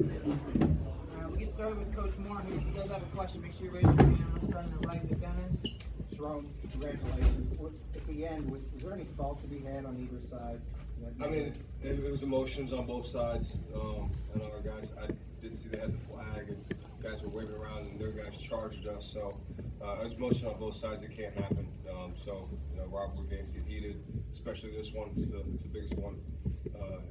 We get started with Coach Moore. If you guys have a question, make sure you raise your hand. I'm starting to right with Dennis. Sherrone, congratulations. At the end, was there any fault to be had on either side? I mean, it was emotions on both sides. And our guys, I didn't see they had the flag, and guys were waving around, and their guys charged us. So it was emotion on both sides. It can't happen. Rivalry games get heated, especially this one. It's the biggest one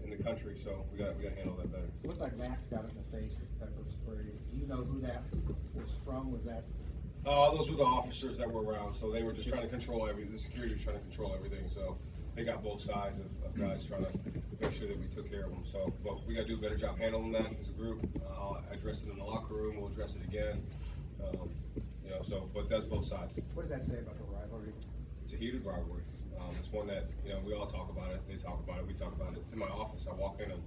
in the country. So we got to handle that better. It looked like Max got it in the face with pepper spray. Do you know who that was from? Was that? Those were the officers that were around. So they were just trying to control everything. The security was trying to control everything. So they got both sides of guys trying to make sure that we took care of them. So, but we got to do a better job handling that as a group. I addressed it in the locker room. We'll address it again. But that's both sides. What does that say about the rivalry? It's a heated rivalry. It's one that, we all talk about it. They talk about it. We talk about it. It's in my office. I walk in and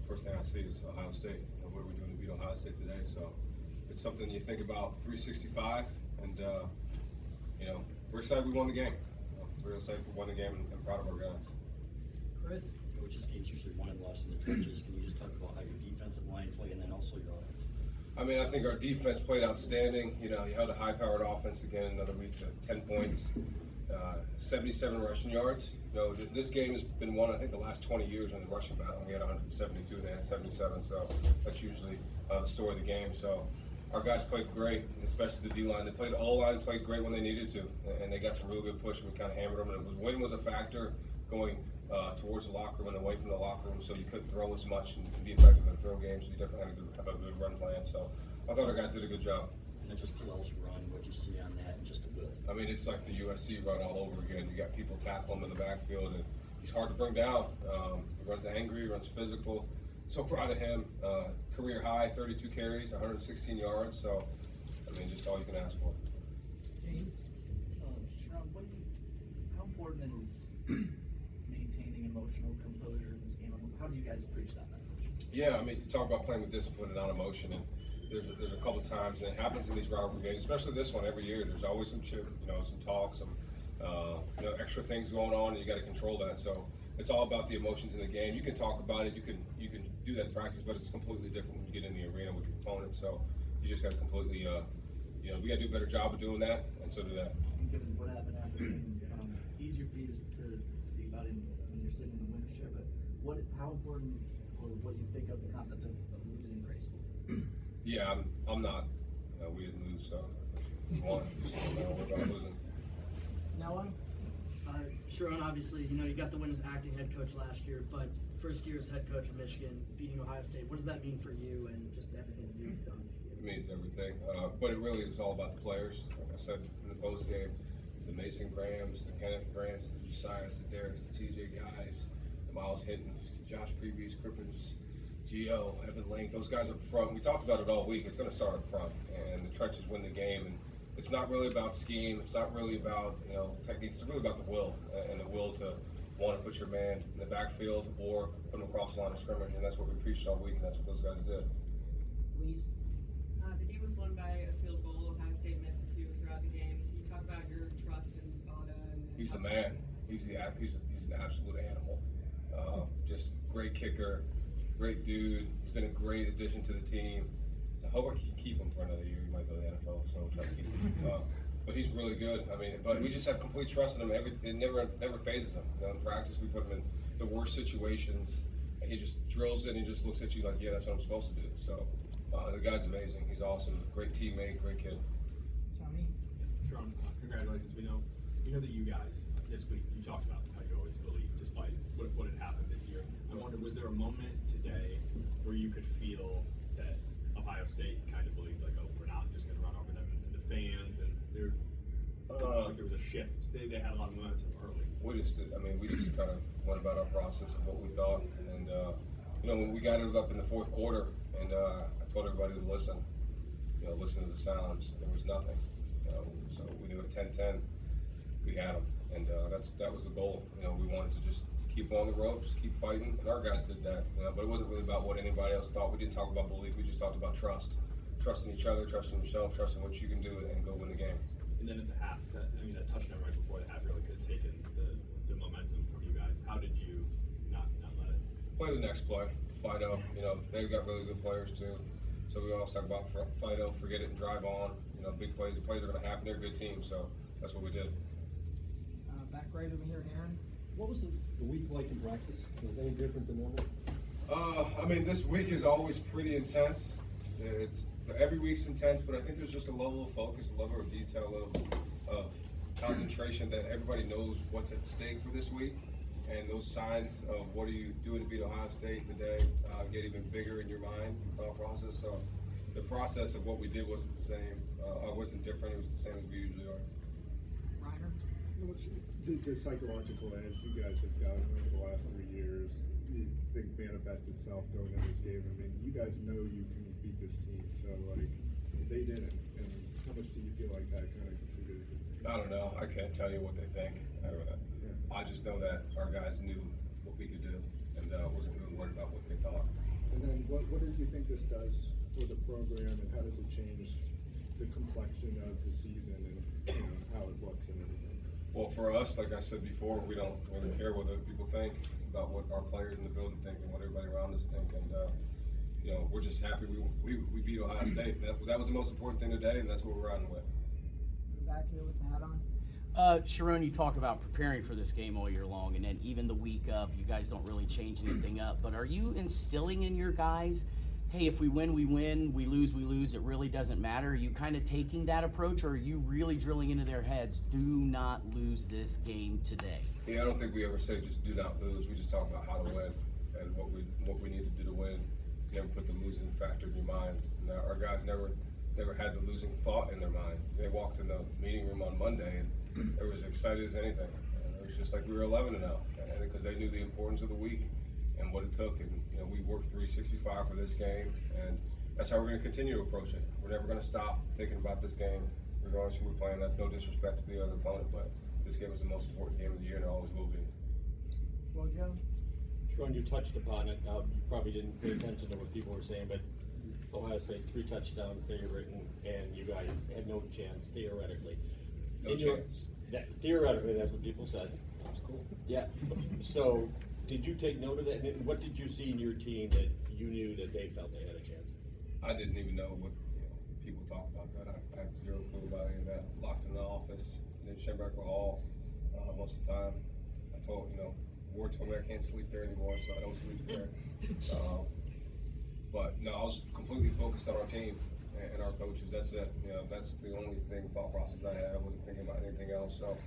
first thing I see is Ohio State. What are we doing to beat Ohio State today? So it's something you think about 365, and we're excited we won the game. We're excited we won the game and proud of our guys. Chris? Coach's games usually won and lost in the trenches. Can you just talk about how your defensive line played and then also your offense? I mean, I think our defense played outstanding. You held a high-powered offense again another week to 10 points, 77 rushing yards. This game has been won, I think, the last 20 years in the rushing battle. We had 172, and they had 77, so that's usually the story of the game. So our guys played great, especially the D-line. They played all-line, played great when they needed to, and they got some real good push, and we kind of hammered them. And wind was a factor going towards the locker room and away from the locker room, so you couldn't throw as much and be effective in throw games. So you definitely had to have a good run plan. So I thought our guys did a good job. And then just Kalel's run, what'd you see on that? And just a good. I mean, it's like the USC run all over again. You got people tackling him in the backfield, and he's hard to bring down. He runs angry, runs physical. So proud of him. Career high, 32 carries, 116 yards. So, I mean, just all you can ask for. James? Sherrone, how important is maintaining emotional composure in this game? How do you guys preach that message? Yeah, I mean, you talk about playing with discipline and not emotion, and there's a couple times, and it happens in these rivalry games, especially this one every year. There's always some chip, some talk, some extra things going on, and you got to control that. So it's all about the emotions in the game. You can talk about it, you can do that in practice, but it's completely different when you get in the arena with your opponent. So you just got to completely, we got to do a better job of doing that, and so do that. And given what happened after the game, easier for you to speak about it when you're sitting in the winner's chair, but how important, or what do you think of the concept of losing gracefully? Yeah, I'm not. We didn't lose, so we won. We're about losing. Noah? Sherrone, obviously, you got the win as acting head coach last year, but first year as head coach of Michigan, beating Ohio State, what does that mean for you and just everything that you've done? It means everything, but it really is all about the players. Like I said in the post game, the Mason Grahams, the Kenneth Grants, the Josiahs, the Derricks, the TJ guys, the Miles Hittons, the Josh Previous, Crippens, Gio, Evan Link, those guys up front. We talked about it all week. It's going to start up front, and the trenches win the game. And it's not really about scheme. It's not really about technique. It's really about the will and the will to want to put your man in the backfield or put him across the line of scrimmage. And that's what we preached all week, and that's what those guys did. Please. The game was won by a field goal. Ohio State missed 2 throughout the game. Can you talk about your trust in Spada? He's the man. He's an absolute animal. Just great kicker, great dude. He's been a great addition to the team. I hope I can keep him for another year. He might go to the NFL, so we'll try to keep him. But he's really good. I mean, but we just have complete trust in him. It never phases him. In practice, we put him in the worst situations, and he just drills it. And he just looks at you like, yeah, that's what I'm supposed to do. So the guy's amazing. He's awesome. Great teammate. Great kid. Tommy? Sherrone, congratulations. We know that you guys this week you talked about how you always believe, despite what had happened this year. I wonder, was there a moment today where you could feel that Ohio State kind of believed, like, oh, we're not just going to run over them and the fans, and there was a shift. They had a lot of momentum early. We just kind of went about our process of what we thought, and when we got it up in the fourth quarter, and I told everybody to listen to the sounds. There was nothing, so we knew at 10-10 we had them, and that was the goal. We wanted to just keep on the ropes, keep fighting, and our guys did that. But it wasn't really about what anybody else thought. We didn't talk about belief. We just talked about trust in each other, trusting yourself, trusting what you can do, and go win the game. And then at the half, that touchdown right before the half really could have taken the momentum from you guys. How did you not let it? Play the next play. Fido, you know, they've got really good players too. So we always talk about Fido, forget it and drive on. You know, big plays, the plays are going to happen. They're a good team, so that's what we did. Back right over here, Aaron. What was the week like in practice? Was it any different than normal? I mean, this week is always pretty intense. Every week's intense, but I think there's just a level of focus, a level of detail, of concentration that everybody knows what's at stake for this week. And those signs of what are you doing to beat Ohio State today get even bigger in your mind, thought process. So the process of what we did wasn't the same. Wasn't different. It was the same as we usually are. Reiner. What's the psychological edge you guys have gotten over the last 3 years, you think manifest itself going into this game? I mean, you guys know you can beat this team, so like they didn't. And how much do you feel like that kind of contributed? I don't know. I can't tell you what they think. I just know that our guys knew what we could do, and wasn't really worried about what they thought. And then what do you think this does for the program, and how does it change the complexion of the season and how it looks and everything? Well, for us, like I said before, we don't really care what other people think. It's about what our players in the building think and what everybody around us think. And you know, we're just happy we beat Ohio State. That was the most important thing today, and that's what we're riding with. Back here with the hat on. Sherrone, you talk about preparing for this game all year long, and then even the week of, you guys don't really change anything up. But are you instilling in your guys, hey, if we win, we win, we lose, it really doesn't matter? Are you kind of taking that approach, or are you really drilling into their heads, do not lose this game today? Yeah, I don't think we ever say just do not lose. We just talk about how to win and what we need to do to win. Never put the losing factor in your mind. And our guys never had the losing thought in their mind. They walked in the meeting room on Monday and they were as excited as anything. It was just like we were 11-0, and because they knew the importance of the week and what it took. And you know, we worked 365 for this game, and that's how we're going to continue to approach it. We're never going to stop thinking about this game, regardless of who we're playing. That's no disrespect to the other opponent, but this game is the most important game of the year, and it always will be. Well, Joe. Sherrone, you touched upon it. You probably didn't pay attention to what people were saying, but Ohio State 3 touchdown favorite, and you guys had no chance theoretically. No chance. Theoretically, that's what people said. That's cool. Yeah. So, did you take note of that? And what did you see in your team that you knew that they felt they had a chance? I didn't even know what people talk about that. I have zero clue about any of that. Locked in the office in Sherrone Hall most of the time. I told Ward told me I can't sleep there anymore, so I don't sleep there. But no, I was completely focused on our team and our coaches. That's it. That's the only thought process I had. I wasn't thinking about anything else. So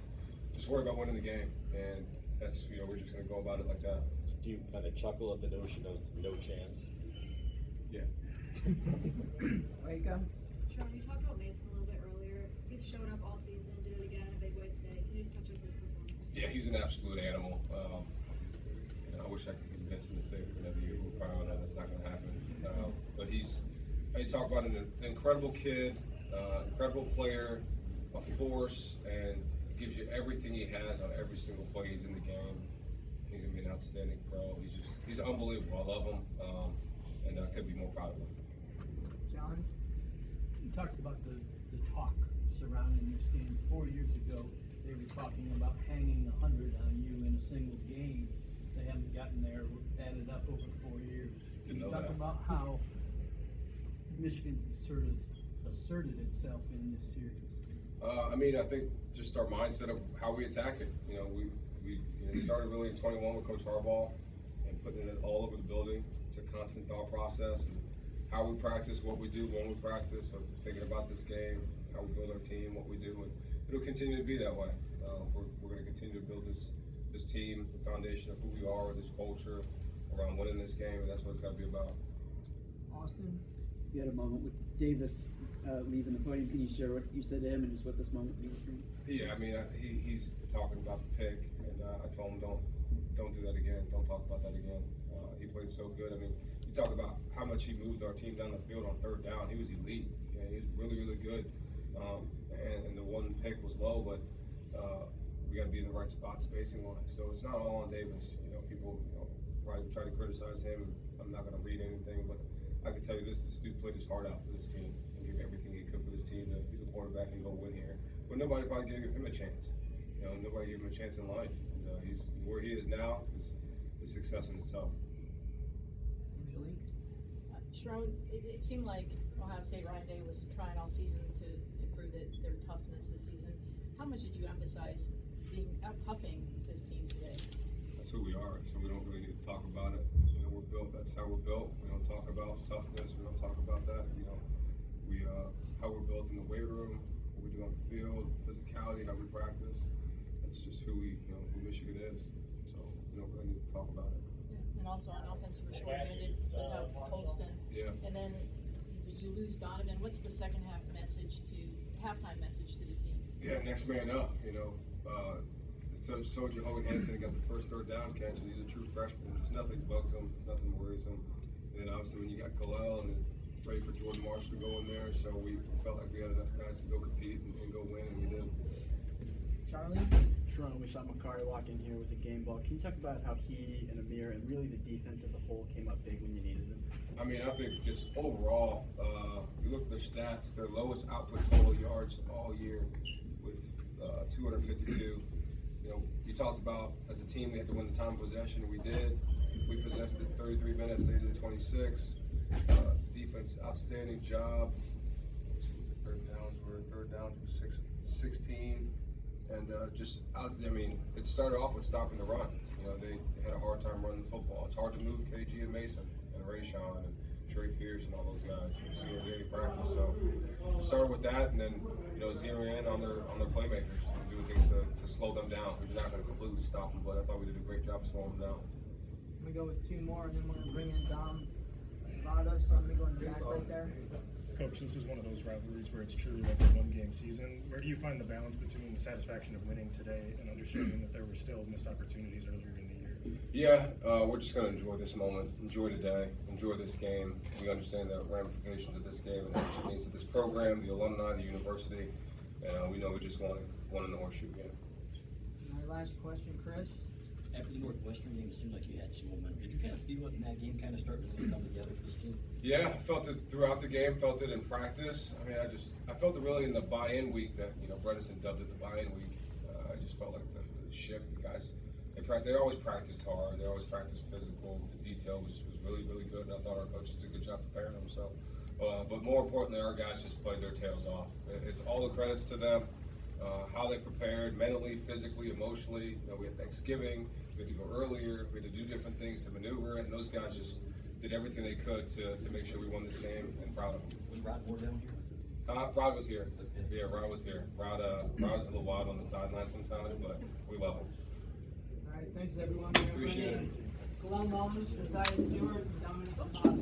just worry about winning the game, and that's we're just gonna go about it like that. Do you kind of chuckle at the notion of no chance? Yeah. Waco. Sherrone, you talked about Mason a little bit earlier. He's showed up all season, did it again in a big way today. Can you just touch on his performance? Yeah, he's an absolute animal. I wish I could convince him to stay for another year. We're probably know that's not going to happen. But you talk about an incredible kid, incredible player, a force, and gives you everything he has on every single play he's in the game. He's going to be an outstanding pro. He's unbelievable. I love him, and I couldn't be more proud of him. John. You talked about the talk surrounding this game. 4 years ago, they were talking about hanging 100 on you in a single game. They haven't gotten there, added up over 4 years. Can you talk about how Michigan's asserted itself in this series? I think just our mindset of how we attack it. We started really in 21 with Coach Harbaugh and putting it all over the building. It's a constant thought process and how we practice, what we do when we practice, so thinking about this game, how we build our team, what we do, and it'll continue to be that way. We're going to continue to build this team, the foundation of who we are, this culture around winning this game, and that's what it's got to be about. Austin. You had a moment with Davis leaving the podium. Can you share what you said to him and just what this moment means for you? Yeah, he's talking about the pick, and I told him don't do that again. Don't talk about that again. He played so good. You talk about how much he moved our team down the field on 3rd down. He was elite. He was really, really good. And the one pick was low, but we got to be in the right spot spacing wise. So it's not all on Davis. People probably try to criticize him. I'm not going to read anything, but I can tell you this dude played his heart out for this team and gave everything he could for this team to be the quarterback and go win here. But nobody probably gave him a chance. Nobody gave him a chance in life. And he's where he is now is success in itself. And Sherrone, it seemed like Ohio State Ryan Day was trying all season to prove that their toughness this season. How much did you emphasize being out-toughing this team today? That's who we are, so we don't really need to talk about it. You know, we're built, that's how we're built. We don't talk about toughness, we don't talk about that. You know, how we're built in the weight room, what we do on the field, physicality, how we practice. That's just who who Michigan is. So we don't really need to talk about it. Yeah. And also on offense, you were short-handed without Colston. Yeah. And then you lose Donovan. What's the second half halftime message to the team? Yeah, next man up. You know, I told you Hogan Hansen got the first third down catch, and he's a true freshman. Just nothing bugs him, nothing worries him. And then obviously when you got Kalel and ready for Jordan Marshall to go in there, so we felt like we had enough guys to go compete and go win, and we did. Charlie? Sherrone, we saw Makari walk in here with a game ball. Can you talk about how he and Amir and really the defense as a whole came up big when you needed them? I mean, I think just overall, you look at their stats, their lowest output total yards all year with 252. You know, you talked about as a team we had to win the time of possession. We did. We possessed it 33 minutes. They did 26. Defense, outstanding job. Third downs were 16. And I mean, it started off with stopping the run. You know, they had a hard time running the football. It's hard to move KG and Mason and Rayshawn and Trey Pierce and all those guys. You see their daily practice. So it started with that, and then zeroing in on their playmakers and doing things to slow them down. We're not going to completely stop them, but I thought we did a great job of slowing them down. I'm gonna go with two more, and then we're gonna bring in Dom Savada. So I'm gonna go in the back right there. Coach, this is one of those rivalries where it's truly like a one-game season. Where do you find the balance between the satisfaction of winning today and understanding that there were still missed opportunities earlier in the year? Yeah, we're just going to enjoy this moment, enjoy today, enjoy this game. We understand the ramifications of this game and what it means to this program, the alumni, the university. We know we just won in the horseshoe game. My last question, Chris. After the Northwestern game, it seemed like you had some momentum. Did you kind of feel it in that game kind of start to really come together for this team? Yeah, I felt it throughout the game, felt it in practice. I mean, I felt it really in the buy-in week that, Bredesen dubbed it the buy-in week. I just felt like the shift, the guys, they always practiced hard, they always practiced physical, the detail was really, really good, and I thought our coaches did a good job preparing them. So, but more importantly, our guys just played their tails off. It's all the credits to them, how they prepared mentally, physically, emotionally. We had Thanksgiving, we had to go earlier, we had to do different things to maneuver, and those guys just did everything they could to make sure we won this game, and proud of them. Was Rod Moore down here? Rod was here. Yeah, Rod was here. Rod is a little wild on the sideline sometimes, but we love him. All right, thanks everyone. Appreciate it. Kalel Mullins, Josiah Stewart, and Dominic Zapata.